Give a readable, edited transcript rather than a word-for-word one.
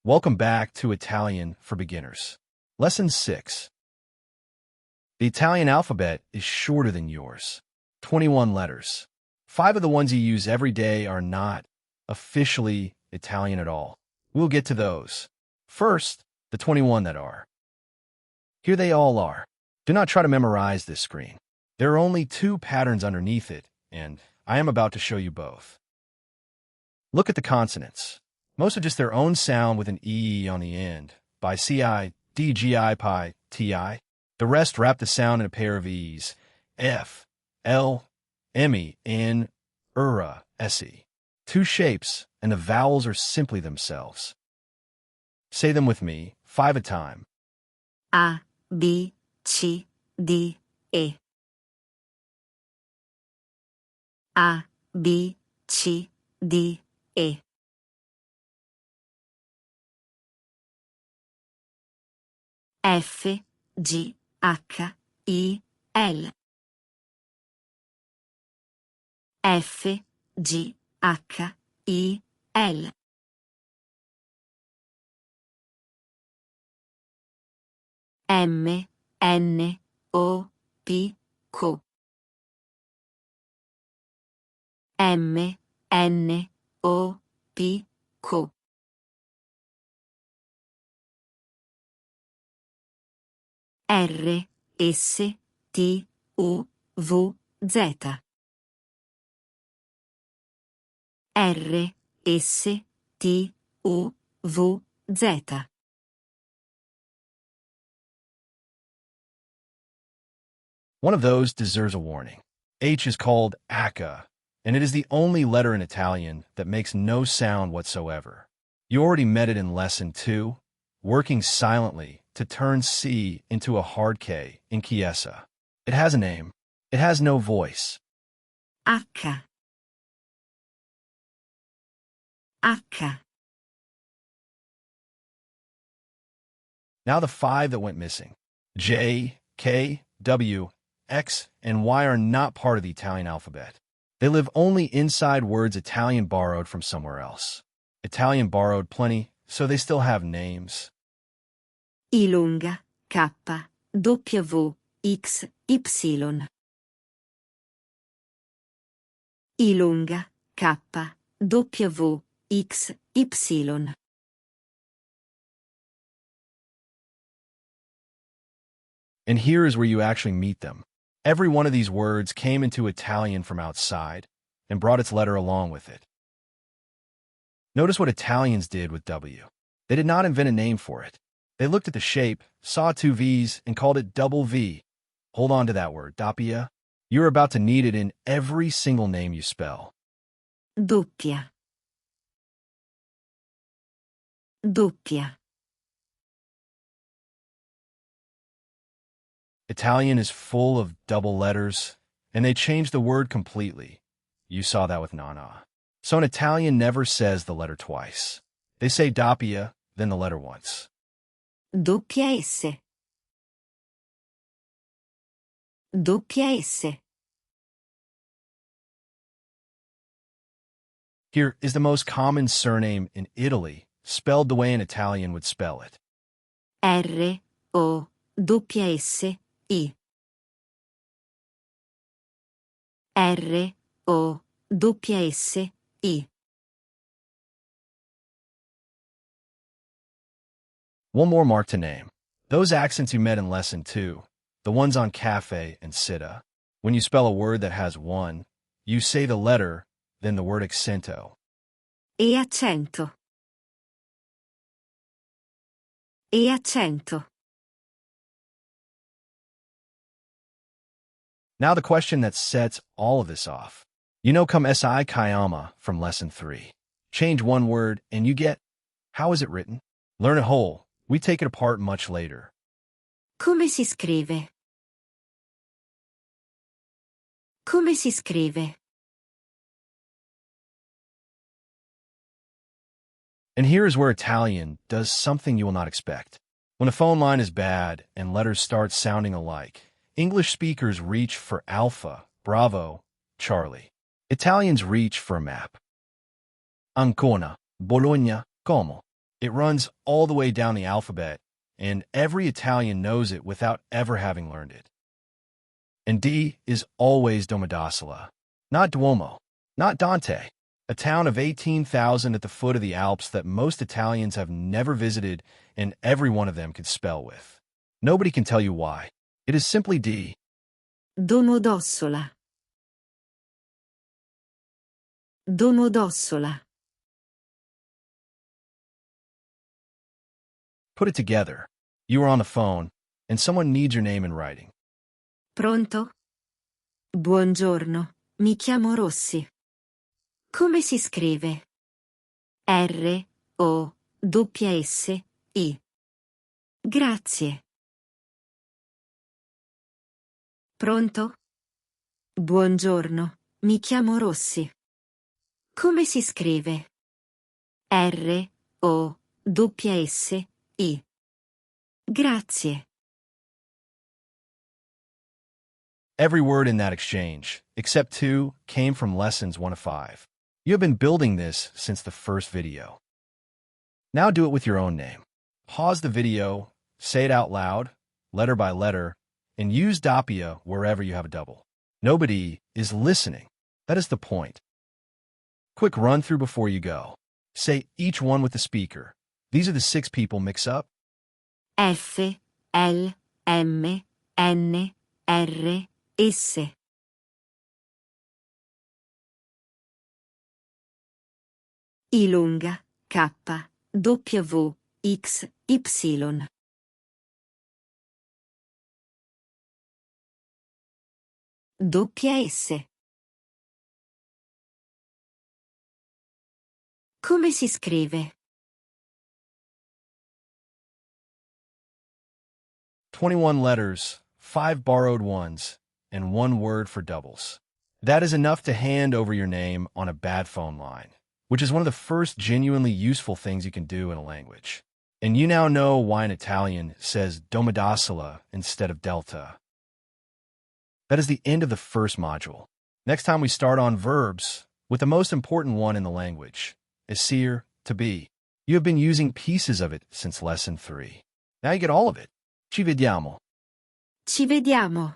Welcome back to Italian for Beginners. Lesson 6. The Italian alphabet is shorter than yours. 21 letters. 5 of the ones you use every day are not officially Italian at all. We'll get to those. First, the 21 that are. Here they all are. Do not try to memorize this screen. There are only 2 patterns underneath it, and I am about to show you both. Look at the consonants. Most are just their own sound with an E on the end, by CI, DGI, pi, TI. The rest wrap the sound in a pair of E's, F, L, ME, N, URA, SE. 2 shapes, and the vowels are simply themselves. Say them with me, 5 at a time. A, B, C, D, E. A, B, C, D, E. F, G, H, I, L. F, G, H, I, L. M, N, O, P, Q. M, N, O, P, Q. R, S, T, U, V, Z. R, S, T, U, V, Z. One of those deserves a warning. H is called acca, and it is the only letter in Italian that makes no sound whatsoever. You already met it in Lesson 2, working silently to turn C into a hard K in Chiesa. It has a name. It has no voice. H. H. Now the 5 that went missing. J, K, W, X, and Y are not part of the Italian alphabet. They live only inside words Italian borrowed from somewhere else. Italian borrowed plenty, so they still have names. I lunga, K, W, X, Y. I lunga, K, W, X, Y. And here is where you actually meet them. Every one of these words came into Italian from outside and brought its letter along with it. Notice what Italians did with W. They did not invent a name for it. They looked at the shape, saw 2 V's, and called it double V. Hold on to that word, doppia. You're about to need it in every single name you spell. Doppia. Doppia. Italian is full of double letters, and they changed the word completely. You saw that with nana. So an Italian never says the letter twice. They say doppia, then the letter once. Doppia S. Doppia S. Here is the most common surname in Italy, spelled the way an Italian would spell it. R, O, doppia S, I. R, O, doppia S, I. One more mark to name. Those accents you met in Lesson 2, the ones on cafe and sitta. When you spell a word that has one, you say the letter, then the word accento. E accento. E accento. Now the question that sets all of this off. You know come si chiama from Lesson 3. Change one word and you get, how is it written? Learn it whole. We take it apart much later. Come si scrive? Come si scrive? And here is where Italian does something you will not expect. When a phone line is bad and letters start sounding alike, English speakers reach for Alpha, Bravo, Charlie. Italians reach for a map. Ancona, Bologna, Como. It runs all the way down the alphabet, and every Italian knows it without ever having learned it. And D is always Domodossola, not Duomo, not Dante, a town of 18,000 at the foot of the Alps that most Italians have never visited and every one of them could spell with. Nobody can tell you why. It is simply D. Domodossola. Domodossola. Put it together. You are on the phone, and someone needs your name in writing. Pronto? Buongiorno, mi chiamo Rossi. Come si scrive? R-O-S-S-I. Grazie. Pronto? Buongiorno, mi chiamo Rossi. Come si scrive? R-O-S-S-I. Grazie. Every word in that exchange, except two, came from lessons 1 to 5. You have been building this since the first video. Now do it with your own name. Pause the video, say it out loud, letter by letter, and use doppia wherever you have a double. Nobody is listening. That is the point. Quick run through before you go. Say each one with the speaker. These are the 6 people mix up. F, L, M, N, R, S. I lunga, K, W, X, Y. Doppia S. Come si scrive? 21 letters, 5 borrowed ones, and 1 word for doubles. That is enough to hand over your name on a bad phone line, which is one of the first genuinely useful things you can do in a language. And you now know why an Italian says Domodossola instead of delta. That is the end of the first module. Next time we start on verbs, with the most important one in the language, essere, to be. You have been using pieces of it since lesson 3. Now you get all of it. Ci vediamo. Ci vediamo.